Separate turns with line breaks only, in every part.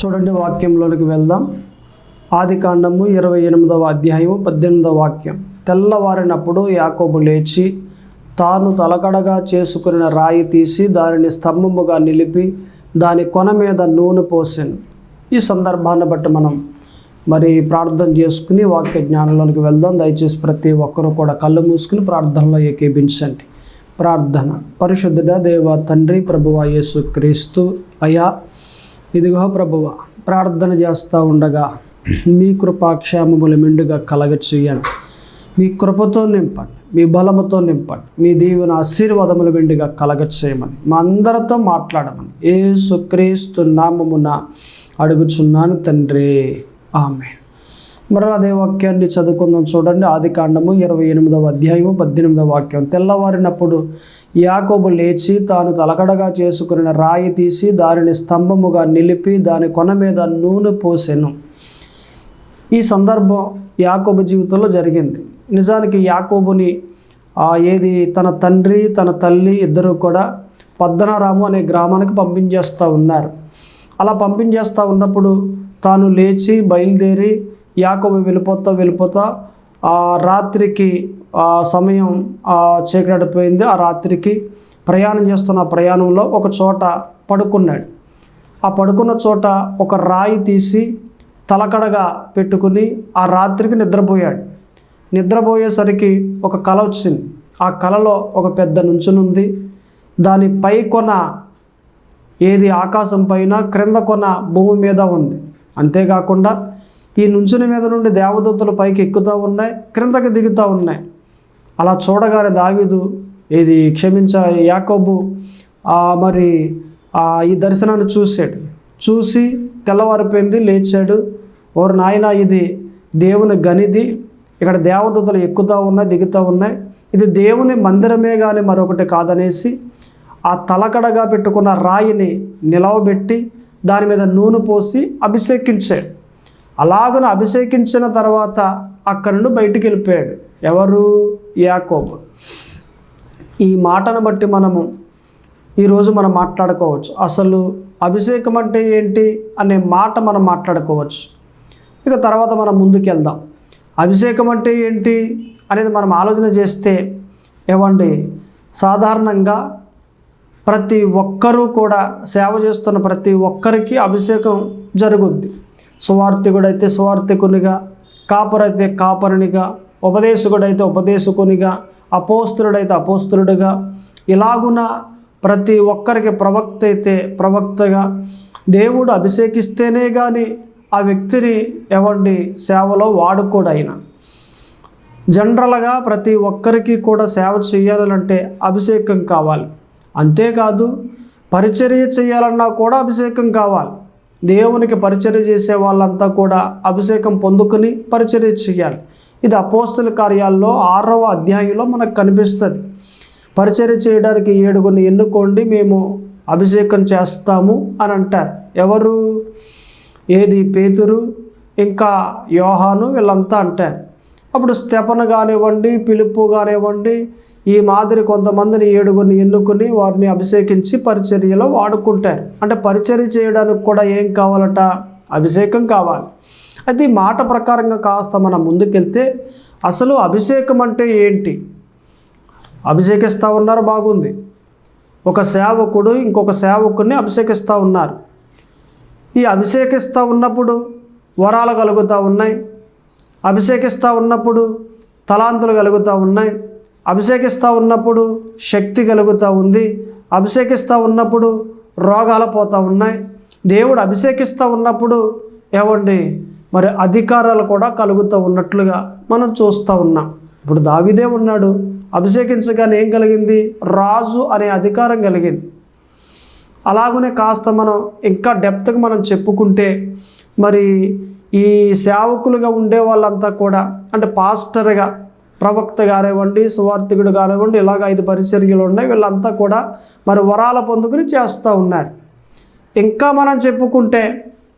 చూడండి, వాక్యంలోనికి వెళ్దాం. ఆదికాండము 28వ అధ్యాయము 18వ వాక్యం. తెల్లవారినప్పుడు యాకోబు లేచి తాను తలకడగా చేసుకున్న రాయి తీసి దానిని స్తంభముగా నిలిపి దాని కొన మీద నూనె పోసెను. ఈ సందర్భాన్ని బట్టి మనం ప్రార్థన చేసుకుని వాక్య జ్ఞానంలోనికి వెళ్దాం. దయచేసి ప్రతి ఒక్కరూ కూడా కళ్ళు మూసుకుని ప్రార్థనలో ఏకీభించండి. ప్రార్థన. పరిశుద్ధుడా దేవ తండ్రి, ప్రభువా యేసు క్రీస్తు అయ్యా, ఇదిగో ప్రభువా, ప్రార్థన చేస్తూ ఉండగా మీ కృపాక్షేమములు మెండుగా కలగచేయండి. మీ కృపతో నింపండి, మీ బలముతో నింపండి, మీ దీవెన ఆశీర్వాదములు మెండుగా కలగచేయమని మా అందరితో మాట్లాడమని యేసు క్రీస్తు నామమున అడుగుచున్నాను తండ్రి, ఆమేన్. మరలా అదే వాక్యాన్ని చదువుకుందాం. చూడండి, ఆదికాండము 28వ అధ్యాయము 18వ వాక్యం. తెల్లవారినప్పుడు యాకోబు లేచి తాను తలకడగా చేసుకున్న రాయి తీసి దానిని స్తంభముగా నిలిపి దాని కొన మీద నూనె పోసెను. ఈ సందర్భం యాకోబు జీవితంలో జరిగింది. నిజానికి యాకోబుని తన తండ్రి తన తల్లి ఇద్దరు కూడా పద్దనరాము అనే గ్రామానికి పంపించేస్తూ ఉన్నారు. అలా పంపించేస్తూ ఉన్నప్పుడు తాను లేచి బయలుదేరి యాకోబు వెళ్ళిపోతా రాత్రికి సమయం చీకటిపోయింది. ఆ రాత్రికి ప్రయాణం చేస్తున్న ప్రయాణంలో ఒక చోట పడుకున్నాడు. ఆ పడుకున్న చోట ఒక రాయి తీసి తలకడగా పెట్టుకుని ఆ రాత్రికి నిద్రపోయాడు. నిద్రపోయేసరికి ఒక కల వచ్చింది. ఆ కలలో ఒక పెద్ద నుంచునుంది. దాని పై కొన ఆకాశం పైన, క్రింద కొన భూమి మీద ఉంది. అంతేకాకుండా ఈ నుంచుని మీద నుండి దేవదూతలు పైకి ఎక్కుతూ ఉన్నాయి, క్రిందకి దిగుతూ ఉన్నాయి. అలా చూడగానే దావీదు యాకోబు ఈ దర్శనాన్ని చూసి తెల్లవారిపోయింది, లేచాడు. ఓరు నాయన, ఇది దేవుని గనిది, ఇక్కడ దేవదూతలు ఎక్కుతూ ఉన్నాయి, దిగుతూ ఉన్నాయి, ఇది దేవుని మందిరమే కానీ మరొకటి కాదనేసి ఆ తలకడగా పెట్టుకున్న రాయిని నిలవబెట్టి దాని మీద నూనె పోసి అభిషేకించాడు. అలాగను అభిషేకించిన తర్వాత అక్కడి నుండి బయటికి వెళ్ళిపోయాడు. ఎవరు? యాకోబు. ఈ మాటను బట్టి ఈరోజు మనం మాట్లాడుకోవచ్చు. అసలు అభిషేకం అంటే ఏంటి అనే మాట మనం మాట్లాడుకోవచ్చు. ఇక తర్వాత మనం ముందుకెళ్దాం. అభిషేకం అంటే ఏంటి అనేది మనం ఆలోచన చేస్తే సాధారణంగా ప్రతి ఒక్కరూ కూడా సేవ చేస్తున్న ప్రతి ఒక్కరికి అభిషేకం జరుగుద్ది. సువార్థికుడైతే సువార్థికునిగా, కాపరైతే కాపరునిగా, ఉపదేశకుడైతే ఉపదేశకునిగా, అపోస్తులుడైతే అపోస్తులుడిగా, ఇలాగున ప్రతి ఒక్కరికి ప్రవక్త అయితే ప్రవక్తగా దేవుడు అభిషేకిస్తేనే కానీ ఆ వ్యక్తిని సేవలో వాడుకోడు. ఆయన జనరల్గా ప్రతి ఒక్కరికి కూడా సేవ చేయాలంటే అభిషేకం కావాలి. అంతేకాదు పరిచర్య చేయాలన్నా కూడా అభిషేకం కావాలి. దేవునికి పరిచర్య చేసే వాళ్ళంతా కూడా అభిషేకం పొందుకుని పరిచర్య చేయాలి. ఇది అపోస్తల కార్యాల్లో 6వ అధ్యాయంలో మనకు కనిపిస్తుంది. పరిచర్య చేయడానికి 7గురిని ఎన్నుకోండి, మేము అభిషేకం చేస్తాము అని అంటారు. ఎవరు? పేతురు, ఇంకా యోహాను, వీళ్ళంతా అంటారు. అప్పుడు స్తెఫను కానివ్వండి, ఫిలిప్పు కానివ్వండి, ఈ మాదిరి కొంతమందిని 7గురిని ఎన్నుకుని వారిని అభిషేకించి పరిచర్యలో వాడుకుంటారు. అంటే పరిచర్య చేయడానికి కూడా ఏం కావాలట? అభిషేకం కావాలి. అయితే ఈ మాట ప్రకారంగా కాస్త మనం ముందుకెళ్తే అసలు అభిషేకం అంటే ఏంటి? అభిషేకిస్తూ ఉన్నారు, బాగుంది. ఒక సేవకుడు ఇంకొక సేవకుడిని అభిషేకిస్తూ ఉన్నారు. ఈ అభిషేకిస్తూ ఉన్నప్పుడు వరాలు కలుగుతూ ఉన్నాయి, అభిషేకిస్తూ ఉన్నప్పుడు తలాంతులు కలుగుతూ ఉన్నాయి, అభిషేకిస్తూ ఉన్నప్పుడు శక్తి కలుగుతూ ఉంది, అభిషేకిస్తూ ఉన్నప్పుడు రోగాలు పోతూ ఉన్నాయి. దేవుడు అభిషేకిస్తూ ఉన్నప్పుడు అధికారాలు కూడా కలుగుతూ ఉన్నట్లుగా మనం చూస్తూ ఉన్నాం. ఇప్పుడు దావీదే ఉన్నాడు, అభిషేకించగానే ఏం కలిగింది? రాజు అనే అధికారం కలిగింది. అలాగనే కాస్త మనం ఇంకా డెప్త్గా మనం చెప్పుకుంటే ఈ సేవకులుగా ఉండే వాళ్ళంతా కూడా, అంటే పాస్టర్గా, ప్రవక్త కానివ్వండి, సువార్థికుడు కానివ్వండి, ఇలాగ 5 పరిచర్యలు ఉన్నాయి. వీళ్ళంతా కూడా వరాల పొందుకుని చేస్తూ ఉన్నారు. ఇంకా మనం చెప్పుకుంటే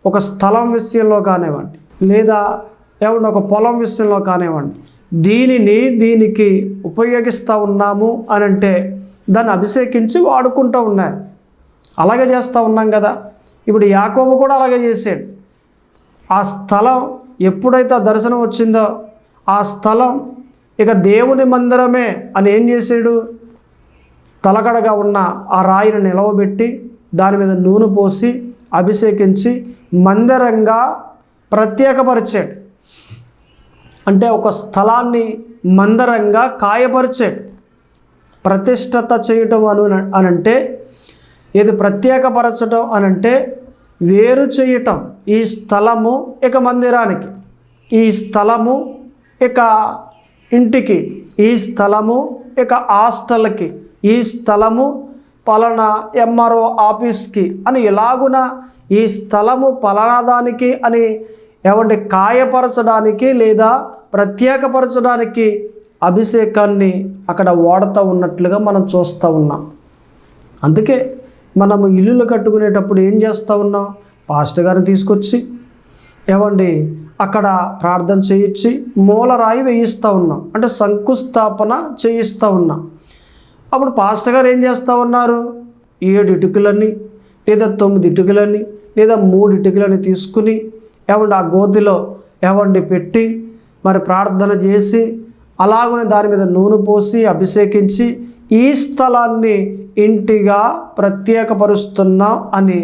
ఒక స్థలం విషయంలో కానివ్వండి, లేదా ఒక పొలం విషయంలో కానివ్వండి, దీనికి ఉపయోగిస్తూ ఉన్నాము అని అంటే దాన్ని అభిషేకించి వాడుకుంటూ ఉన్నారు. అలాగే చేస్తూ ఉన్నాం కదా. ఇప్పుడు యాకోబు కూడా అలాగే చేశాడు. ఆ స్థలం ఎప్పుడైతే ఆ దర్శనం వచ్చిందో ఆ స్థలం ఇక దేవుని మందిరమే అని ఏం చేశాడు, తలకడగా ఉన్న ఆ రాయిని నిలవబెట్టి దాని మీద నూనె పోసి అభిషేకించి మందిరంగా ప్రత్యేకపరిచాడు. అంటే ఒక స్థలాన్ని మందిరంగా కాయపరిచాడు. ప్రతిష్టత చేయటం అనంటే ఇది ప్రత్యేకపరచడం అనంటే వేరు చేయటం. ఈ స్థలము ఇక మందిరానికి, ఈ స్థలము ఇక ఇంటికి, ఈ స్థలము ఇక హాస్టల్కి, ఈ స్థలము పలానా ఎంఆర్ఓ ఆఫీస్కి అని ఇలాగున ఈ స్థలము పలానాదానికి అని ఏమంటే కాయపరచడానికి లేదా ప్రత్యేకపరచడానికి అభిషేకాన్ని అక్కడ వాడుతూ ఉన్నట్లుగా మనం చూస్తూ ఉన్నాం. అందుకే మనము ఇల్లులు కట్టుకునేటప్పుడు ఏం చేస్తూ ఉన్నాం, పాస్టర్ గారిని తీసుకొచ్చి ఏమండి అక్కడ ప్రార్థన చేయించి మూలరాయి వేయిస్తూ ఉన్నాం, అంటే శంకుస్థాపన చేయిస్తూ ఉన్నాం. అప్పుడు పాస్టర్ గారు ఏం చేస్తూ ఉన్నారు, 7 ఇటుకలని లేదా 9 ఇటుకలని లేదా 3 ఇటుకలని తీసుకుని ఏమండి ఆ గోతిలో ఏమండి పెట్టి మరి ప్రార్థన చేసి అలాగనే దాని మీద నూనె పోసి అభిషేకించి ఈ స్థలాన్ని ఇంటిగా ప్రత్యేకపరుస్తున్నాం అని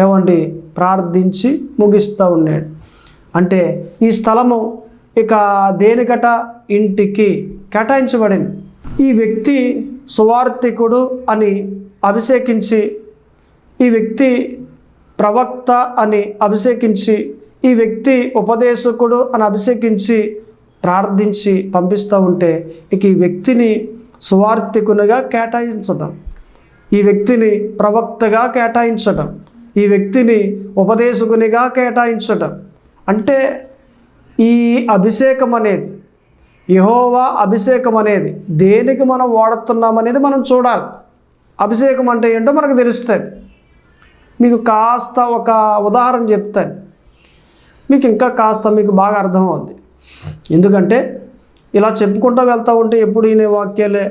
ఏమండి ప్రార్థించి ముగిస్తూ ఉన్నాడు. అంటే ఈ స్థలము ఇక దేనికట, ఇంటికి కేటాయించబడింది. ఈ వ్యక్తి సువార్తికుడు అని అభిషేకించి, ఈ వ్యక్తి ప్రవక్త అని అభిషేకించి, ఈ వ్యక్తి ఉపదేశకుడు అని అభిషేకించి ప్రార్థించి పంపిస్తూ ఉంటే ఇక ఈ వ్యక్తిని సువార్తికునిగా కేటాయించడం, ఈ వ్యక్తిని ప్రవక్తగా కేటాయించడం, ఈ వ్యక్తిని ఉపదేశకునిగా కేటాయించడం. అంటే ఈ అభిషేకం అనేది, యెహోవా అభిషేకం అనేది దేనికి మనం వాడుతున్నాం అనేది మనం చూడాలి. అభిషేకం అంటే ఏంటో మనకు తెలుస్తుంది. మీకు కాస్త ఒక ఉదాహరణ చెప్తాను, మీకు ఇంకా కాస్త మీకు బాగా అర్థం అవుద్ది. ఎందుకంటే ఇలా చెప్పుకుంటూ వెళ్తూ ఉంటే ఎప్పుడు ఈయన వాక్యాలే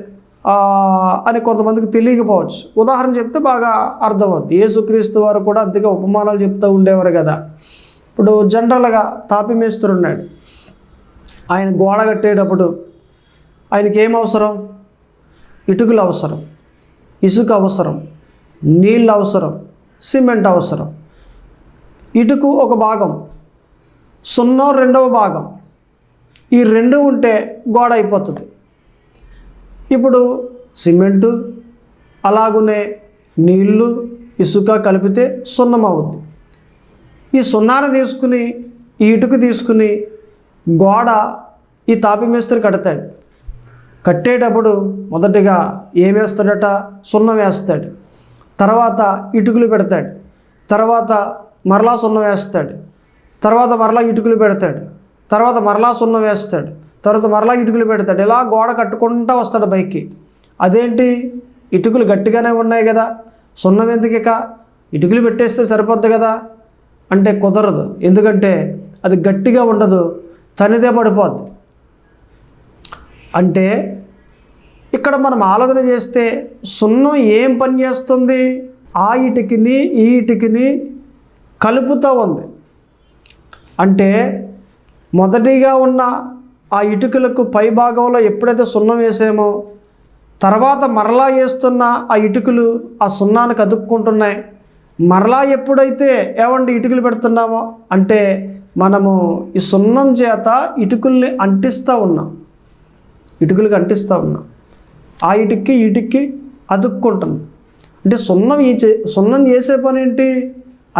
అని కొంతమందికి తెలియకపోవచ్చు. ఉదాహరణ చెప్తే బాగా అర్థమవుద్ది. యేసుక్రీస్తు వారు కూడా అంతగా ఉపమానాలు చెప్తూ ఉండేవారు కదా. ఇప్పుడు జనరల్గా తాపి మేస్త్రి ఉన్నాడు, ఆయన గోడ కట్టేటప్పుడు ఆయనకి ఏం అవసరం, ఇటుకలు అవసరం, ఇసుక అవసరం, నీళ్ళు అవసరం, సిమెంట్ అవసరం. ఇటుకు ఒక భాగం, సున్నం రెండవ భాగం, ఈ 2 ఉంటే గోడ అయిపోతుంది. ఇప్పుడు సిమెంటు అలాగునే నీళ్ళు ఇసుక కలిపితే సున్నం అవుద్ది. ఈ సున్నాన్ని తీసుకుని ఈ ఇటుక తీసుకుని గోడ ఈ తాపి మేస్త్రి కడతాడు. కట్టేటప్పుడు మొదటిగా ఏం వేస్తాడట, సున్నం వేస్తాడు, తర్వాత ఇటుకలు పెడతాడు, తర్వాత మరలా సున్నం వేస్తాడు, తర్వాత మరలా ఇటుకలు పెడతాడు, తర్వాత మరలా సున్నం వేస్తాడు, తర్వాత మరలా ఇటుకలు పెడతాడు. ఇలా గోడ కట్టుకుంటూ వస్తాడు పైకి. అదేంటి, ఇటుకలు గట్టిగానే ఉన్నాయి కదా, సున్నం ఎందుకు, ఇటుకలు పెట్టేస్తే సరిపోద్ది కదా అంటే కుదరదు. ఎందుకంటే అది గట్టిగా ఉండదు, తనిదే పడిపోద్ది. అంటే ఇక్కడ మనం ఆలోచన చేస్తే సున్నం ఏం పని చేస్తుంది, ఆ ఇటుకని ఈ ఇటుకని కలుపుతూ ఉంది. అంటే మొదటిగా ఉన్న ఆ ఇటుకలకు పై భాగంలో ఎప్పుడైతే సున్నం వేసామో తర్వాత మరలా వేస్తున్న ఆ ఇటుకలు ఆ సున్నానికి అతుక్కుంటున్నాయి. మరలా ఎప్పుడైతే ఏమండి ఇటుకలు పెడుతున్నామో అంటే మనము ఈ సున్నం చేత ఇటుకల్ని అంటిస్తూ ఉన్నాం, ఇటుకలకి అంటిస్తూ ఉన్నాం. ఆ ఇటుక్కి ఇటుక్కి అతుక్కుంటుంది. అంటే సున్నం చేసే పని ఏంటి,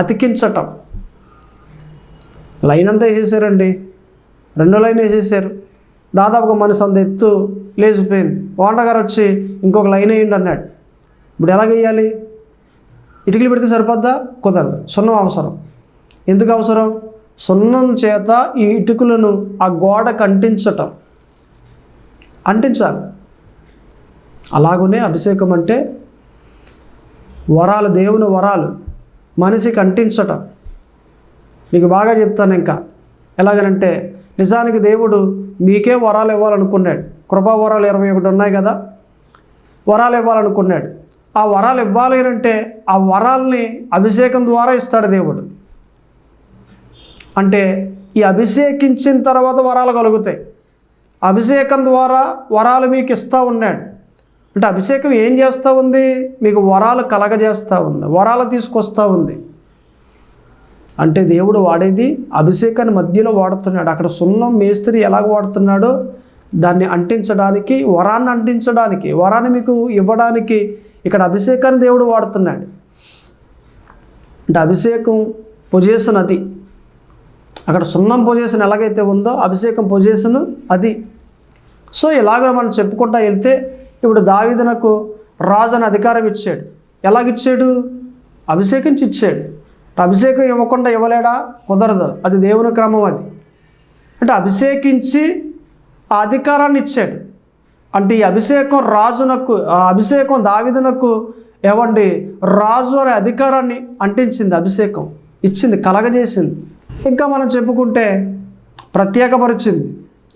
అతికించటం. లైన్ అంతా వేసేసారండి, 2 లైన్ వేసేసారు, దాదాపుగా మనిషి అంత ఎత్తు లేచిపోయింది. ఓనర్ గారు వచ్చి ఇంకొక లైన్ వేయండి అన్నాడు. ఇప్పుడు ఎలాగ వేయాలి, ఇటుకలు పెడితే సరిపోద్దా, కుదరదు, సున్నం అవసరం. ఎందుకు అవసరం, సున్నం చేత ఈ ఇటుకలను ఆ గోడకు అంటించాలి. అలాగనే అభిషేకం అంటే వరాలు, దేవుని వరాలు మనిషికి అంటించటం. మీకు బాగా చెప్తాను ఇంకా ఎలాగనంటే, నిజానికి దేవుడు మీకే వరాలు ఇవ్వాలనుకున్నాడు. కృపా వరాలు 21 ఉన్నాయి కదా, వరాలు ఇవ్వాలనుకున్నాడు. ఆ వరాలు ఇవ్వాలి అంటే ఆ వరాల్ని అభిషేకం ద్వారా ఇస్తాడు దేవుడు. అంటే ఈ అభిషేకించిన తర్వాత వరాలు కలుగుతాయి. అభిషేకం ద్వారా వరాలు మీకు ఇస్తూ ఉన్నాడు. అంటే అభిషేకం ఏం చేస్తూ ఉంది? మీకు వరాలు కలగజేస్తూ ఉంది, వరాలు తీసుకొస్తూ ఉంది. అంటే దేవుడు వాడేది అభిషేకాన్ని మధ్యలో వాడుతున్నాడు. అక్కడ సున్నం మేస్త్రి ఎలాగ వాడుతున్నాడో దాన్ని అంటించడానికి, వరాన్ని అంటించడానికి, వరాన్ని మీకు ఇవ్వడానికి ఇక్కడ అభిషేకాన్ని దేవుడు వాడుతున్నాడు. అంటే అభిషేకం పొజిషన్ అది. అక్కడ సున్నం పొజిషన్ ఎలాగైతే ఉందో అభిషేకం పొజిషన్ అది. సో ఇలాగ మనం చెప్పుకుంటా వెళ్తే ఇప్పుడు దావీదునకు రాజు అని అధికారం ఇచ్చాడు. ఎలాగిచ్చాడు? అభిషేకించి ఇచ్చాడు. అభిషేకం ఇవ్వకుండా ఇవ్వలేడా? కుదరదు. అది దేవుని క్రమం. అది అంటే అభిషేకించి ఆ అధికారాన్ని ఇచ్చాడు. అంటే ఈ అభిషేకం రాజునకు, ఆ అభిషేకం దావీదునకు రాజు అనే అధికారాన్ని అంటించింది. అభిషేకం ఇచ్చింది, కలగజేసింది. ఇంకా మనం చెప్పుకుంటే ప్రత్యేకపరిచింది,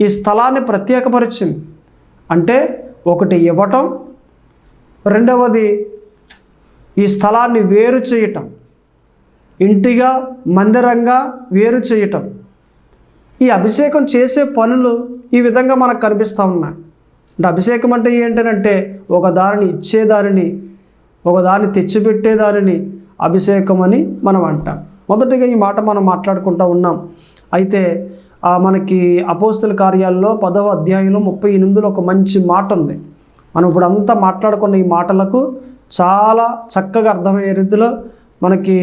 ఈ స్థలాన్ని ప్రత్యేకపరిచింది. అంటే ఒకటి ఇవ్వటం, రెండవది ఈ స్థలాన్ని వేరు చేయటం, ఇంటిగా మందిరంగా వేరు చేయటం. ఈ అభిషేకం చేసే పనులు ఈ విధంగా మనకు కనిపిస్తూ ఉన్నాయి. అంటే అభిషేకం అంటే ఏంటంటే ఒక దానిని ఇచ్చేదానిని, ఒక దాన్ని తెచ్చిపెట్టేదానిని అభిషేకం అని మనం అంటాం. మొదటిగా ఈ మాట మనం మాట్లాడుకుంటూ ఉన్నాం. అయితే మనకి అపోస్తుల కార్యాల్లో 10వ అధ్యాయంలో 38లో ఒక మంచి మాట ఉంది. మనం ఇప్పుడు అంతా మాట్లాడుకున్న ఈ మాటలకు చాలా చక్కగా అర్థమయ్యే రీతిలో మనకి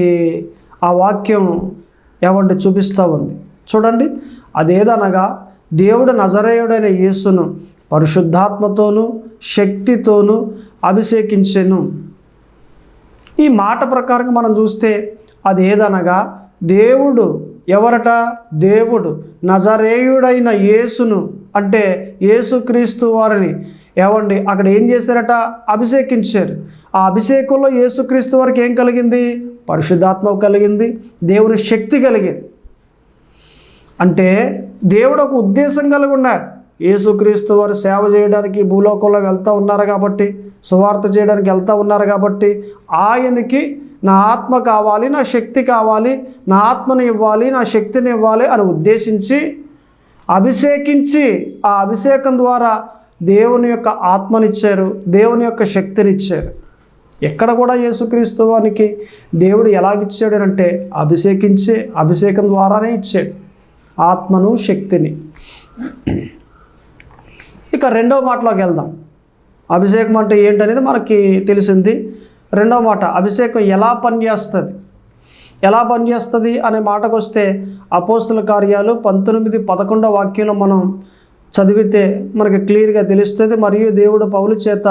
ఆ వాక్యం చూపిస్తూ ఉంది. చూడండి, అదేదనగా దేవుడు నజరేయుడైన యేసును పరిశుద్ధాత్మతోనూ శక్తితోనూ అభిషేకించెను. ఈ మాట ప్రకారంగా మనం చూస్తే అదేదనగా దేవుడు ఎవరట? దేవుడు నజరేయుడైన యేసును, అంటే యేసుక్రీస్తు వారిని అక్కడ ఏం చేశారట? అభిషేకించారు. ఆ అభిషేకంలో యేసుక్రీస్తు వారికి ఏం కలిగింది? పరిశుద్ధాత్మ కలిగింది, దేవుని శక్తి కలిగింది. అంటే దేవుడు ఒక ఉద్దేశం కలిగి ఉన్నారు. యేసుక్రీస్తు వారు సేవ చేయడానికి భూలోకంలో వెళ్తూ ఉన్నారు కాబట్టి, సువార్త చేయడానికి వెళ్తూ ఉన్నారు కాబట్టి, ఆయనకి నా ఆత్మ కావాలి, నా శక్తి కావాలి, నా ఆత్మని ఇవ్వాలి, నా శక్తిని ఇవ్వాలి అని ఉద్దేశించి అభిషేకించి, ఆ అభిషేకం ద్వారా దేవుని యొక్క ఆత్మనిచ్చారు, దేవుని యొక్క శక్తినిచ్చారు. ఎక్కడ కూడా యేసుక్రీస్తు వారికి దేవుడు ఎలాగిచ్చాడు అంటే అభిషేకించి, అభిషేకం ద్వారానే ఇచ్చాడు ఆత్మను, శక్తిని. ఇక రెండవ మాటలోకి వెళ్దాం. అభిషేకం అంటే ఏంటనేది మనకి తెలిసింది. రెండవ మాట, అభిషేకం ఎలా పనిచేస్తుంది అనే మాటకు వస్తే అపోస్తుల కార్యాలు 19:11 వాక్యంలో మనం చదివితే మనకి క్లియర్గా తెలుస్తుంది. మరియు దేవుడు పౌలు చేత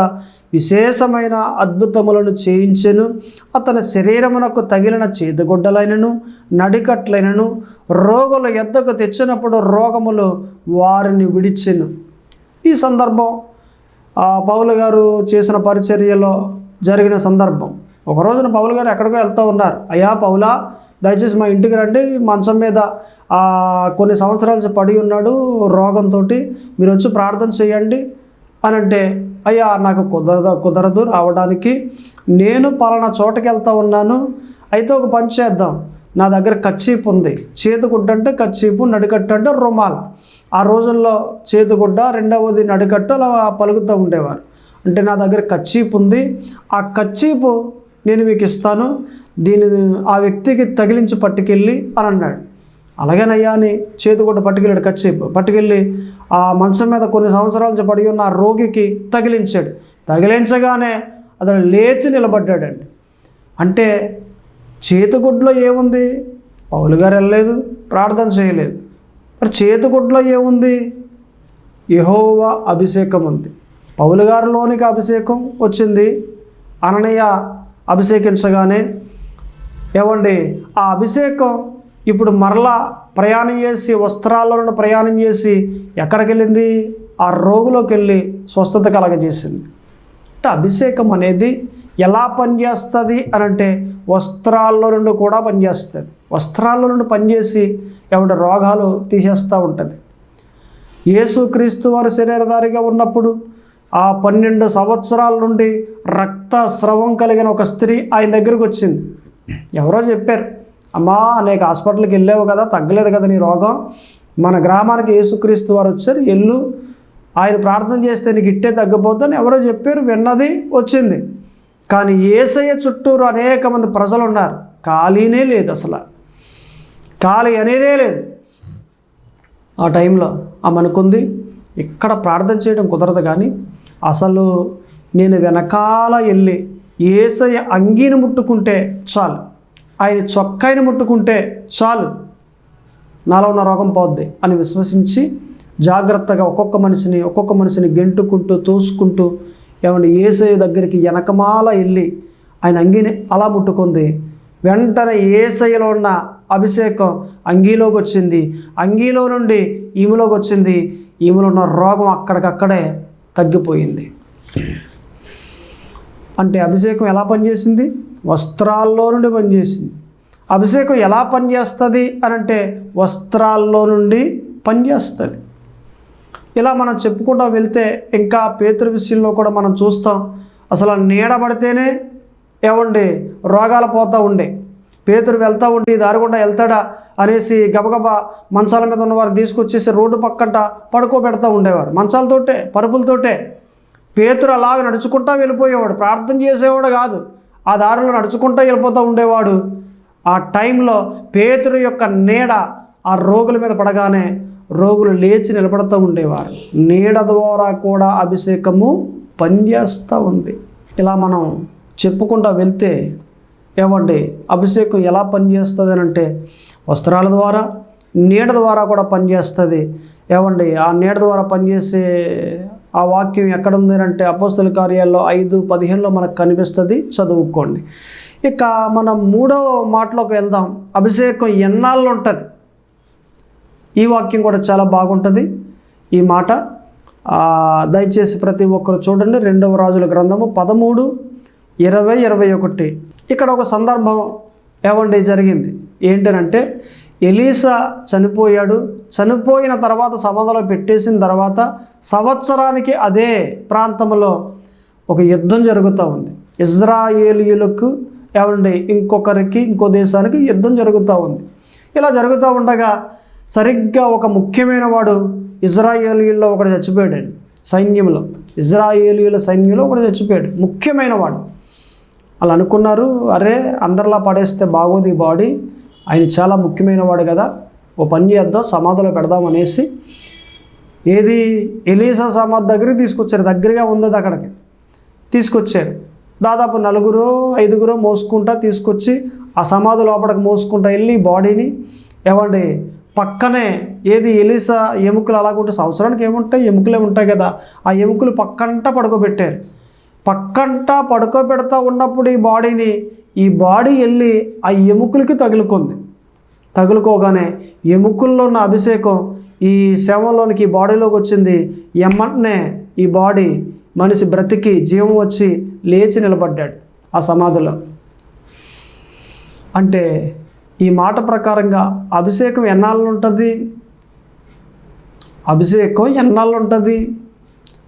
విశేషమైన అద్భుతములను చేయించెను. అతని శరీరమునకు తగిలిన చేతిగుడ్డలైనను నడికట్లైనను రోగుల యొద్దకు తెచ్చినప్పుడు రోగములు వారిని విడిచెను. ఈ సందర్భం పౌలు గారు చేసిన పరిచర్యలో జరిగిన సందర్భం. ఒక రోజున పౌలు గారు ఎక్కడికో వెళ్తూ ఉన్నారు. అయ్యా పౌలా, దయచేసి మా ఇంటికి రండి, మంచం మీద కొన్ని సంవత్సరాలు పడి ఉన్నాడు రోగంతో, మీరు వచ్చి ప్రార్థన చేయండి అని అంటే, అయ్యా నాకు కుదరదు రావడానికి, నేను పలానా చోటకి వెళ్తూ ఉన్నాను, అయితే ఒక పని చేద్దాం, నా దగ్గర కచ్చీపు ఉంది, చేతిగుడ్డ అంటే కచ్చీపు, నడికట్టు అంటే రుమాల్. ఆ రోజుల్లో చేతిగుడ్డ, రెండవది నడికట్టు అలా పలుకుతూ ఉండేవారు. అంటే నా దగ్గర కచ్చీపు ఉంది, ఆ కచ్చీపు నేను మీకు ఇస్తాను, దీనిని ఆ వ్యక్తికి తగిలించి పట్టుకెళ్ళి అని అన్నాడు. అలాగేనయ్యా అని చేతిగుడ్డ పట్టుకెళ్ళాడు, కచ్చీపు పట్టుకెళ్ళి ఆ మంచం మీద కొన్ని సంవత్సరాల నుంచి పడి ఉన్న ఆ రోగికి తగిలించాడు. తగిలించగానే అతను లేచి నిలబడ్డాడండి. అంటే చేతిగుడ్లో ఏముంది? పౌలు గారు వెళ్ళలేదు, ప్రార్థన చేయలేదు. మరి చేతిగుడ్లో ఏముంది? యెహోవా అభిషేకం ఉంది. పౌలు గారిలోనికి అభిషేకం వచ్చింది. అననీయ అభిషేకించగానే ఆ అభిషేకం ఇప్పుడు మరలా ప్రయాణం చేసి, వస్త్రాల్లో ప్రయాణం చేసి ఎక్కడికి వెళ్ళింది? ఆ రోగులోకి వెళ్ళి స్వస్థత కలగజేసింది. అంటే అభిషేకం అనేది ఎలా పనిచేస్తుంది అని అంటే వస్త్రాల్లో నుండి కూడా పనిచేస్తుంది. వస్త్రాల్లో నుండి పనిచేసి రోగాలు తీసేస్తూ ఉంటుంది. యేసుక్రీస్తు వారు శరీరధారిగా ఉన్నప్పుడు ఆ 12 సంవత్సరాల నుండి రక్తస్రావం కలిగిన ఒక స్త్రీ ఆయన దగ్గరకు వచ్చింది. ఎవరో చెప్పారు, అమ్మా అనేక హాస్పిటల్కి వెళ్ళావు కదా, తగ్గలేదు కదా నీ రోగం, మన గ్రామానికి యేసుక్రీస్తు వారు వచ్చారు, ఎల్లు, ఆయన ప్రార్థన చేస్తే నీకు ఇట్టే తగ్గిపోద్దని ఎవరో చెప్పారు, విన్నది, వచ్చింది. కానీ యేసయ్య చుట్టూరు అనేక మంది ప్రజలు ఉన్నారు, ఖాళీనే లేదు, అసలు ఖాళీ అనేదే లేదు. ఆ టైంలో ఆమె అనుకుంది, ఇక్కడ ప్రార్థన చేయడం కుదరదు, కానీ అసలు నేను వెనకాల వెళ్ళి యేసయ్య అంగీని ముట్టుకుంటే చాలు, ఆయన చొక్కాయిని ముట్టుకుంటే చాలు, నాలో ఉన్న రోగం పోద్ది అని విశ్వసించి జాగ్రత్తగా ఒక్కొక్క మనిషిని గెంటుకుంటూ తోసుకుంటూ ఏమంటే యేసయ్య దగ్గరికి వెనకమాల వెళ్ళి ఆయన అంగీని అలా ముట్టుకుంది. వెంటనే యేసయ్యలో ఉన్న అభిషేకం అంగీలోకి వచ్చింది, అంగీలో నుండి ఈమెలోకి వచ్చింది, ఈమెలో ఉన్న రోగం అక్కడికక్కడే తగ్గిపోయింది. అంటే అభిషేకం ఎలా పనిచేసింది? వస్త్రాల్లో నుండి పనిచేసింది. అభిషేకం ఎలా పనిచేస్తుంది అని అంటే వస్త్రాల్లో నుండి పనిచేస్తుంది. ఇలా మనం చెప్పుకుంటూ వెళ్తే ఇంకా పేతురు విషయంలో కూడా మనం చూస్తాం. అసలు నీడ పడితేనే ఏమండి రోగాలు పోతూ ఉండే. పేతురు వెళ్తూ ఉండి దారి గుండా వెళ్తాడా అనేసి గబగబా మంచాల మీద ఉన్నవారు తీసుకొచ్చేసి రోడ్డు పక్కన పడుకోబెడతా ఉండేవారు, మంచాలతోటే పరుపులతోటే. పేతురు అలాగ నడుచుకుంటూ వెళ్ళిపోయేవాడు, ప్రార్థన చేసేవాడు కాదు, ఆ దారిలో నడుచుకుంటూ వెళ్ళిపోతూ ఉండేవాడు. ఆ టైంలో పేతురు యొక్క నీడ ఆ రోగుల మీద పడగానే రోగులు లేచి నిలబడుతూ ఉండేవారు. నీడ ద్వారా కూడా అభిషేకము పనిచేస్తూ ఉంది. ఇలా మనం చెప్పుకుంటూ వెళ్తే ఏమండి అభిషేకం ఎలా పనిచేస్తుంది అని అంటే వస్త్రాల ద్వారా, నీడ ద్వారా కూడా పనిచేస్తుంది. ఏమండి ఆ నీడ ద్వారా పనిచేసే ఆ వాక్యం ఎక్కడ ఉంది అంటే అపోస్తల కార్యాల్లో 5:15 మనకు కనిపిస్తుంది, చదువుకోండి. ఇక మనం 3వ మాటలోకి వెళ్దాం. అభిషేకం ఎన్నాళ్ళు ఉంటుంది? ఈ వాక్యం కూడా చాలా బాగుంటుంది. ఈ మాట దయచేసి ప్రతి ఒక్కరు చూడండి. 2వ రాజుల గ్రంథము 13:20-21. ఇక్కడ ఒక సందర్భం ఏమండి జరిగింది. ఏంటనంటే ఎలీసా చనిపోయాడు. చనిపోయిన తర్వాత సమాధిలో పెట్టేసిన తర్వాత సంవత్సరానికి అదే ప్రాంతంలో ఒక యుద్ధం జరుగుతూ ఉంది. ఇజ్రాయేలీయులకు ఏమండి ఇంకో దేశానికి యుద్ధం జరుగుతూ ఉంది. ఇలా జరుగుతూ ఉండగా సరిగ్గా ఒక ముఖ్యమైన వాడు ఇజ్రాయేలీయుల్లో ఒకడు చచ్చిపోయాడు. ఇజ్రాయేలీయుల సైన్యంలో ఒకడు చచ్చిపోయాడు, ముఖ్యమైన వాడు. అలా అనుకున్నారు, అరే అందరిలా పడేస్తే బాగోదు ఈ బాడీ, ఆయన చాలా ముఖ్యమైన వాడు కదా, ఓ పని చేద్దాం సమాధిలో పెడదాం అనేసి ఏది ఎలీసా సమాధి దగ్గరికి తీసుకొచ్చారు. దగ్గరగా ఉంది అక్కడికి తీసుకొచ్చారు. దాదాపు 4-5 మోసుకుంటా తీసుకొచ్చి ఆ సమాధి లోపలికి మోసుకుంటా వెళ్ళి బాడీని ఏమండి పక్కనే ఏది ఎలీసా ఎముకలు అలాగుంటే సంవత్సరానికి ఏముంటాయి, ఎముకలే ఉంటాయి కదా, ఆ ఎముకలు పక్కంట పడుకోబెట్టారు. పక్కంట పడుకోబెడతా ఉన్నప్పుడు ఈ బాడీ వెళ్ళి ఆ ఎముకలకి తగులుకోగానే ఎముకల్లో ఉన్న అభిషేకం ఈ శవంలోనికి ఈ బాడీలోకి వచ్చింది. ఎమ్మటనే ఈ బాడీ మనిషి బ్రతికి జీవం వచ్చి లేచి నిలబడ్డాడు ఆ సమాధిలో. అంటే ఈ మాట ప్రకారంగా అభిషేకం ఎన్నాళ్ళు ఉంటుంది? అభిషేకం ఎన్నాళ్ళు ఉంటుంది?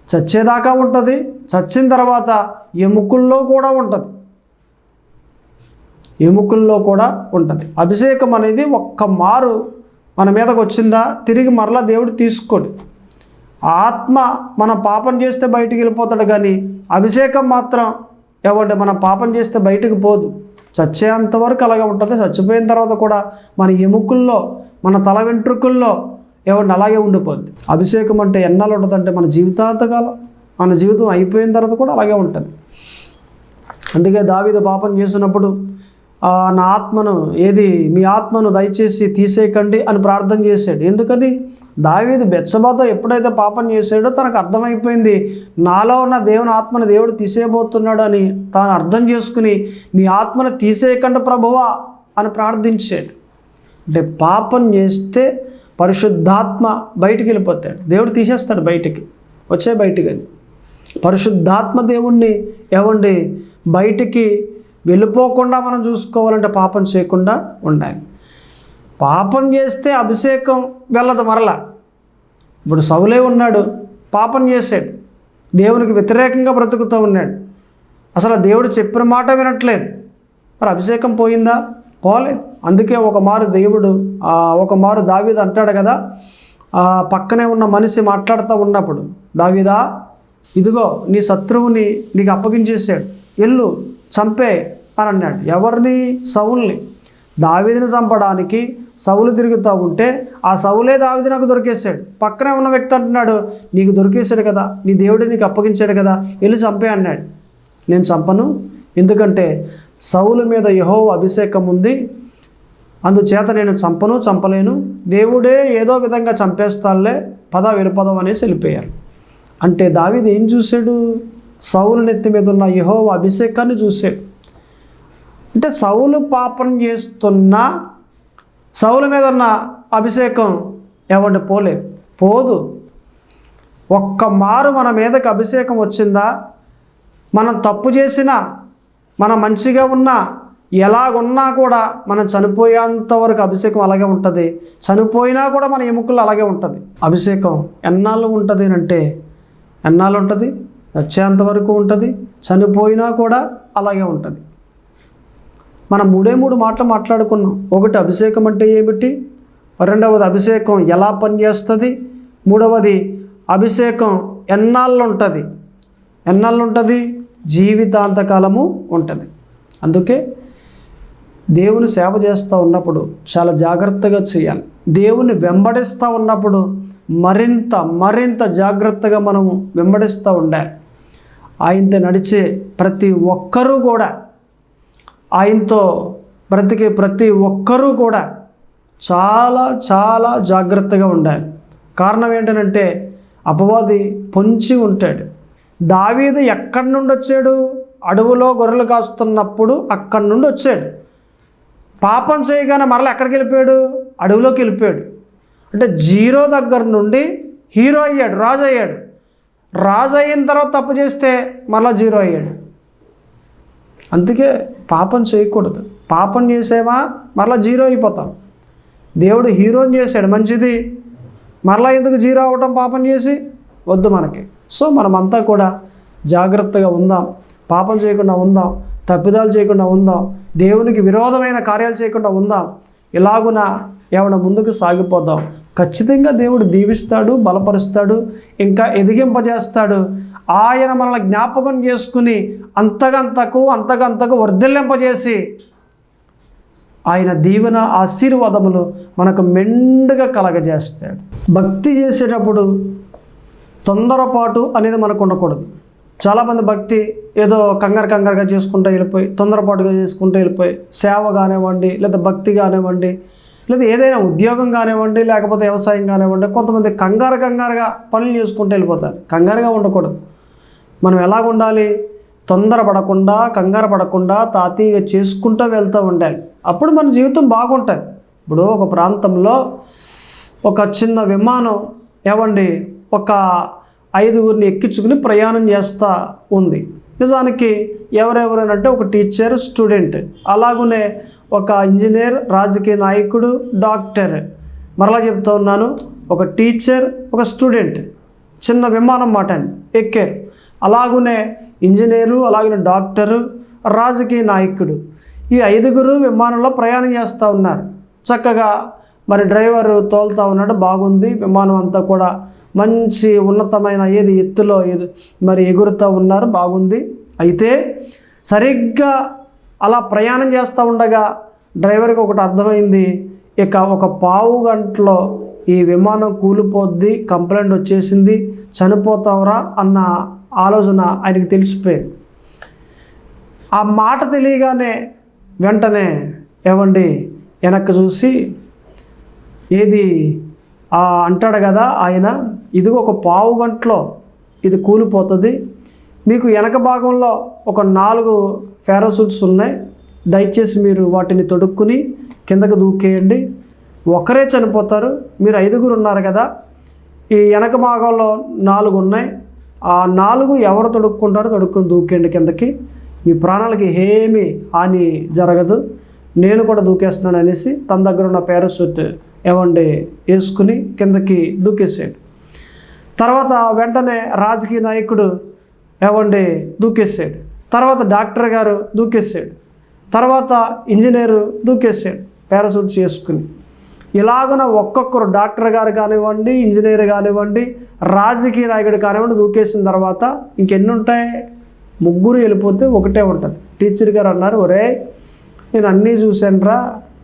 చచ్చేదాకా ఉంటుంది. చచ్చిన తర్వాత ఎముకల్లో కూడా ఉంటుంది. అభిషేకం అనేది ఒక్క మారు మన మీదకి వచ్చిందా తిరిగి మరలా దేవుడు తీసుకోడు. ఆత్మ మనం పాపం చేస్తే బయటికి వెళ్ళిపోతాడు, కానీ అభిషేకం మాత్రం ఏమంటే మనం పాపం చేస్తే బయటికి పోదు, చచ్చేంతవరకు అలాగే ఉంటుంది. చచ్చిపోయిన తర్వాత కూడా మన ఎముకల్లో మన తల వెంట్రుకల్లో ఏమంటే అలాగే ఉండిపోద్ది. అభిషేకం అంటే ఎన్నాళ్ళు ఉంటుంది అంటే మన జీవితాంతకాలం, మన జీవితం అయిపోయిన తర్వాత కూడా అలాగే ఉంటుంది. అందుకే దావీదు పాపం చేసినప్పుడు నా ఆత్మను మీ ఆత్మను దయచేసి తీసేయకండి అని ప్రార్థన చేశాడు. ఎందుకని? దావీదు బెత్షెబాతో ఎప్పుడైతే పాపం చేశాడో తనకు అర్థమైపోయింది, నాలో ఉన్న దేవుని ఆత్మను దేవుడు తీసేయబోతున్నాడు అని తాను అర్థం చేసుకుని మీ ఆత్మను తీసేయకండి ప్రభువా అని ప్రార్థించాడు. అంటే పాపం చేస్తే పరిశుద్ధాత్మ బయటికి వెళ్ళిపోతాడు, దేవుడు తీసేస్తాడు బయటికి అని. పరిశుద్ధాత్మ దేవుణ్ణి ఏమండి బయటికి వెళ్ళిపోకుండా మనం చూసుకోవాలంటే పాపం చేయకుండా ఉండాలి. పాపం చేస్తే అభిషేకం వెళ్ళదు మరలా. ఇప్పుడు సౌలే ఉన్నాడు, పాపం చేశాడు, దేవునికి వ్యతిరేకంగా బ్రతుకుతూ ఉన్నాడు. అసలు దేవుడు చెప్పిన మాట వినట్లేదు. మరి అభిషేకం పోయిందా? పోలేదు. అందుకే ఒక మారు దావీదు అంటాడు కదా, పక్కనే ఉన్న మనిషి మాట్లాడుతూ ఉన్నప్పుడు, దావీదా ఇదిగో నీ శత్రువుని నీకు అప్పగించేసాడు, ఎల్లు చంపే అని అన్నాడు. ఎవరిని? సౌలుని. దావీదుని చంపడానికి సౌలు తిరుగుతూ ఉంటే ఆ సౌలే దావీదు నాకు దొరికేశాడు. పక్కనే ఉన్న వ్యక్తి అంటున్నాడు, నీకు దొరికేశాడు కదా, నీ దేవుడు నీకు అప్పగించాడు కదా, వెళ్ళి చంపే అన్నాడు. నేను చంపను, ఎందుకంటే సౌలు మీద యెహోవా అభిషేకం ఉంది, అందుచేత నేను చంపలేను, దేవుడే ఏదో విధంగా చంపేస్తాడులే, వెళ్ళిపోదాం అనేసి వెళ్ళిపోయారు. అంటే దావీదు ఏం చూశాడు? సౌలు నెత్తి మీద ఉన్న యెహోవా అభిషేకాన్ని చూశాడు. అంటే సౌలు పాపం చేస్తున్నా సౌలు మీద ఉన్న అభిషేకం ఎవరిని పోదు. ఒక్క మారు మన మీదకి అభిషేకం వచ్చిందా, మనం తప్పు చేసినా, మనం మంచిగా ఉన్నా, ఎలాగున్నా కూడా మనం చనిపోయేంత వరకు అభిషేకం అలాగే ఉంటుంది. చనిపోయినా కూడా మన ఎముకలు అలాగే ఉంటుంది. అభిషేకం ఎన్నాళ్ళు ఉంటుంది అంటే ఎన్నాళ్ళు ఉంటుంది? వచ్చేంత వరకు ఉంటుంది. చనిపోయినా కూడా అలాగే ఉంటుంది. మనం 3 మాటలు మాట్లాడుకున్నాం. ఒకటి, అభిషేకం అంటే ఏమిటి? రెండవది, అభిషేకం ఎలా పనిచేస్తుంది? మూడవది, అభిషేకం ఎన్నాళ్ళు ఉంటుంది? జీవితాంతకాలము ఉంటుంది. అందుకే దేవుని సేవ చేస్తూ ఉన్నప్పుడు చాలా జాగ్రత్తగా చేయాలి. దేవుని వెంబడిస్తూ ఉన్నప్పుడు మరింత జాగ్రత్తగా మనము వెంబడిస్తూ ఉండాలి. ఆయనతో నడిచే ప్రతి ఒక్కరూ కూడా, ఆయనతో బ్రతికే ప్రతి ఒక్కరూ కూడా చాలా జాగ్రత్తగా ఉండాలి. కారణం ఏంటంటే అపవాది పొంచి ఉంటాడు. దావీదు ఎక్కడి నుండి వచ్చాడు? అడవులో గొర్రెలు కాస్తున్నప్పుడు అక్కడి నుండి వచ్చాడు. పాపం చేయగానే మరలా ఎక్కడికి వెళ్ళిపోయాడు? అడవిలోకి వెళ్ళిపోయాడు. అంటే 0 దగ్గర నుండి హీరో అయ్యాడు, రాజు అయ్యాడు. రాజు అయిన తర్వాత తప్పు చేస్తే మరలా 0 అయ్యాడు. అందుకే పాపం చేయకూడదు. పాపం చేసేమా మరలా 0 అయిపోతాం. దేవుడు హీరోని చేశాడు, మంచిది. మరలా ఎందుకు 0 అవ్వటం పాపం చేసి? వద్దు మనకి. సో మనమంతా కూడా జాగ్రత్తగా ఉందాం, పాపం చేయకుండా ఉందాం, తప్పిదాలు చేయకుండా ఉందాం, దేవునికి విరోధమైన కార్యాలు చేయకుండా ఉందాం. ఇలాగున ఏమైనా ముందుకు సాగిపోదాం. ఖచ్చితంగా దేవుడు దీవిస్తాడు, బలపరుస్తాడు, ఇంకా ఎదిగింపజేస్తాడు. ఆయన మనల్ని జ్ఞాపకం చేసుకుని అంతకంతకు వర్ధిల్లింపజేసి ఆయన దీవెన ఆశీర్వాదములు మనకు మెండుగా కలగజేస్తాడు. భక్తి చేసేటప్పుడు తొందరపాటు అనేది మనకు ఉండకూడదు. చాలామంది భక్తి ఏదో కంగారుగా చేసుకుంటూ వెళ్ళిపోయి, తొందరపాటుగా చేసుకుంటూ వెళ్ళిపోయి, సేవ కానివ్వండి, లేదా భక్తి కానివ్వండి, లేదా ఏదైనా ఉద్యోగం కానివ్వండి, లేకపోతే వ్యవసాయం కానివ్వండి, కొంతమంది కంగారుగా పనులు చేసుకుంటూ వెళ్ళిపోతారు. కంగారుగా ఉండకూడదు. మనం ఎలాగ ఉండాలి? తొందరపడకుండా, కంగారు పడకుండా, తాతీగా చేసుకుంటూ వెళ్తూ ఉండాలి. అప్పుడు మన జీవితం బాగుంటుంది. ఇప్పుడు ఒక ప్రాంతంలో ఒక చిన్న విమానం ఒక 5గురిని ఎక్కించుకుని ప్రయాణం చేస్తూ ఉంది. నిజానికి ఎవరెవరనంటే ఒక టీచర్, స్టూడెంట్, అలాగనే ఒక ఇంజనీర్, రాజకీయ నాయకుడు, డాక్టర్. మరలా చెప్తూ ఉన్నాను, ఒక టీచర్, ఒక స్టూడెంట్ చిన్న విమానం మాట ఎక్కారు. అలాగనే ఇంజనీరు, అలాగనే డాక్టరు, రాజకీయ నాయకుడు, ఈ 5గురు విమానంలో ప్రయాణం చేస్తూ ఉన్నారు. చక్కగా మరి డ్రైవరు తోలుతూ ఉన్నాడు, బాగుంది. విమానం అంతా కూడా మంచి ఉన్నతమైన ఎత్తులో మరి ఎగురుతూ ఉన్నారు, బాగుంది. అయితే సరిగ్గా అలా ప్రయాణం చేస్తూ ఉండగా డ్రైవర్కి ఒకటి అర్థమైంది, ఇక ఒక పావు గంటలో ఈ విమానం కూలిపోద్ది, కంప్లైంట్ వచ్చేసింది, చనిపోతావురా అన్న ఆలోచన ఆయనకి తెలిసిపోయింది. ఆ మాట తెలియగానే వెంటనే వెనక్కి చూసి అంటాడు కదా ఆయన, ఇదిగో ఒక పావు గంటలో ఇది కూలిపోతుంది, మీకు వెనక భాగంలో ఒక 4 పారాషూట్స్ ఉన్నాయి, దయచేసి మీరు వాటిని తొడుక్కుని కిందకు దూకేయండి, ఒకరే చనిపోతారు, మీరు 5గురు ఉన్నారు కదా, ఈ వెనక భాగంలో 4 ఉన్నాయి, ఆ 4 ఎవరు తొడుక్కుని దూకేయండి కిందకి, మీ ప్రాణాలకి ఏమీ హాని జరగదు, నేను కూడా దూకేస్తున్నాను అనేసి తన దగ్గర ఉన్న పారాషూట్ వేసుకుని కిందకి దూకేసాడు. తర్వాత వెంటనే రాజకీయ నాయకుడు ఏమండి దూకేసాడు, తర్వాత డాక్టర్ గారు దూకేసాడు, తర్వాత ఇంజనీరు దూకేసాడు పారాషూట్ చేసుకుని. ఇలాగున ఒక్కొక్కరు డాక్టర్ గారు కానివ్వండి, ఇంజనీర్ కానివ్వండి, రాజకీయ నాయకుడు కానివ్వండి దూకేసిన తర్వాత ఇంకెన్ని ఉంటాయి? ముగ్గురు వెళ్ళిపోతే ఒకటే ఉంటుంది. టీచర్ గారు అన్నారు, ఒరే నేను అన్నీ చూశానురా,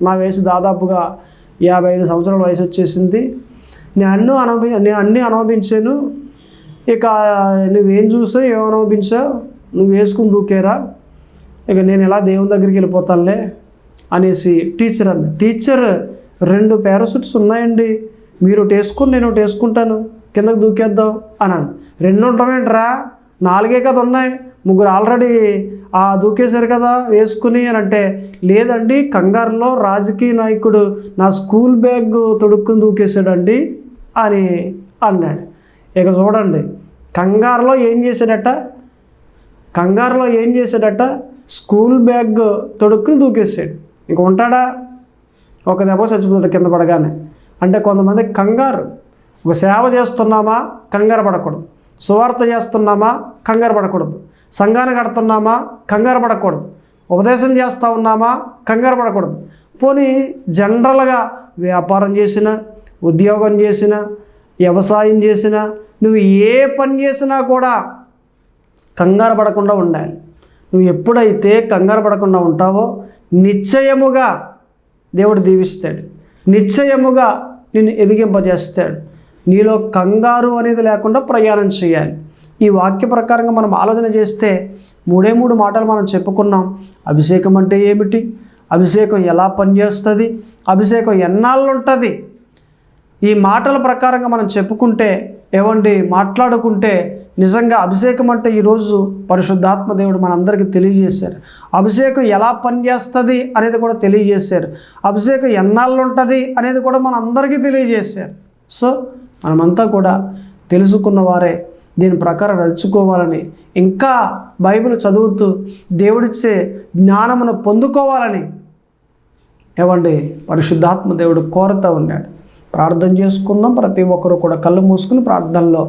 నా వయసు దాదాపుగా 55 సంవత్సరాల వయసు వచ్చేసింది, నేను అన్నీ అనుభవించాను, ఇక నువ్వేం చూసావు, ఏం అనుభవించావు, నువ్వు వేసుకుని దూకేరా, ఇక నేను ఎలా దేవుని దగ్గరికి వెళ్ళిపోతానులే అనేసి టీచర్ అంది. టీచర్ 2 పారాషూట్స్ ఉన్నాయండి, మీరు ఒకటి వేసుకుని నేను ఒకటి వేసుకుంటాను, కిందకు దూకేద్దాం అన్నాను. 2 ఉంటామేంట్రా, 4 కదా ఉన్నాయి, ముగ్గురు ఆల్రెడీ దూకేశారు కదా వేసుకుని అని అంటే, లేదండి కంగారులో రాజకీయ నాయకుడు నా స్కూల్ బ్యాగ్ తొడుక్కుని దూకేశాడండి అని అన్నాడు. ఇక చూడండి, కంగారులో ఏం చేశాడట, స్కూల్ బ్యాగ్ తొడుక్కుని దూకేశాడు. ఇంక ఉంటాడా? ఒక దెబ్బ చచ్చిపోతాడు కింద పడగానే. అంటే కొంతమంది కంగారు, ఒక సేవ చేస్తున్నామా కంగారు పడకూడదు, సువార్త చేస్తున్నామా కంగారు పడకూడదు, సంఘాన్ని కడుతున్నామా కంగారు పడకూడదు, ఉపదేశం చేస్తూ ఉన్నామా కంగారు పడకూడదు. పోనీ జనరల్గా వ్యాపారం చేసినా, ఉద్యోగం చేసినా, వ్యవసాయం చేసినా, నువ్వు ఏ పని చేసినా కూడా కంగారు పడకుండా ఉండాలి. నువ్వు ఎప్పుడైతే కంగారు పడకుండా ఉంటావో నిశ్చయముగా దేవుడు దీవిస్తాడు, నిశ్చయముగా నిన్ను ఎదిగింపజేస్తాడు. నీలో కంగారు అనేది లేకుండా ప్రయాణం చేయాలి. ఈ వాక్య ప్రకారంగా మనం ఆలోచన చేస్తే 3 మాటలు మనం చెప్పుకున్నాం. అభిషేకం అంటే ఏమిటి, అభిషేకం ఎలా పనిచేస్తుంది, అభిషేకం ఎన్నాళ్ళు ఉంటుంది, ఈ మాటల ప్రకారంగా మనం చెప్పుకుంటే మాట్లాడుకుంటే నిజంగా అభిషేకం అంటే ఈరోజు పరిశుద్ధాత్మ దేవుడు మనందరికీ తెలియజేశారు. అభిషేకం ఎలా పనిచేస్తుంది అనేది కూడా తెలియజేశారు. అభిషేకం ఎన్నాళ్ళు ఉంటుంది అనేది కూడా మనందరికీ తెలియజేశారు. సో మనమంతా కూడా తెలుసుకున్న వారే దీని ప్రకారం నడుచుకోవాలని, ఇంకా బైబిల్ చదువుతూ దేవుడిచ్చే జ్ఞానమును పొందుకోవాలని పరిశుద్ధాత్మ దేవుడు కోరుతూ ఉన్నాడు. ప్రార్థన చేసుకుందాం. ప్రతి ఒక్కరూ కూడా కళ్ళు మూసుకుని ప్రార్థనలో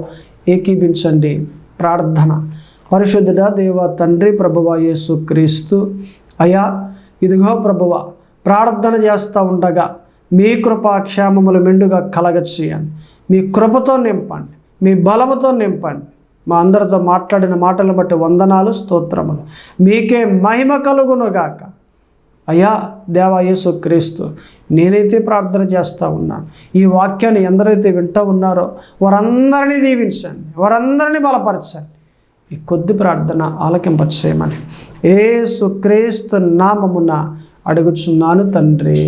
ఏకీభించండి. ప్రార్థన. పరిశుద్ధుడా దేవ తండ్రి, ప్రభువా యేసు క్రీస్తు, అయా ఇదిగో ప్రభువా, ప్రార్థన చేస్తూ ఉండగా మీ కృపా క్షేమములు మెండుగా కలగచేయండి. మీ కృపతో నింపండి, మీ బలముతో నింపండి. మా అందరితో మాట్లాడిన మాటలను బట్టి వందనాలు, స్తోత్రములు. మీకే మహిమ కలుగునుగాక. అయ్యా దేవా యేసు క్రీస్తు, నేనైతే ప్రార్థన చేస్తూ ఉన్నాను, ఈ వాక్యాన్ని ఎందరైతే వింటూ ఉన్నారో వారందరినీ దీవించండి, వారందరినీ బలపరచండి. ఈ కొద్ది ప్రార్థన ఆలకింపచేయమని యేసు క్రీస్తు నామమున అడుగుచున్నాను తండ్రి.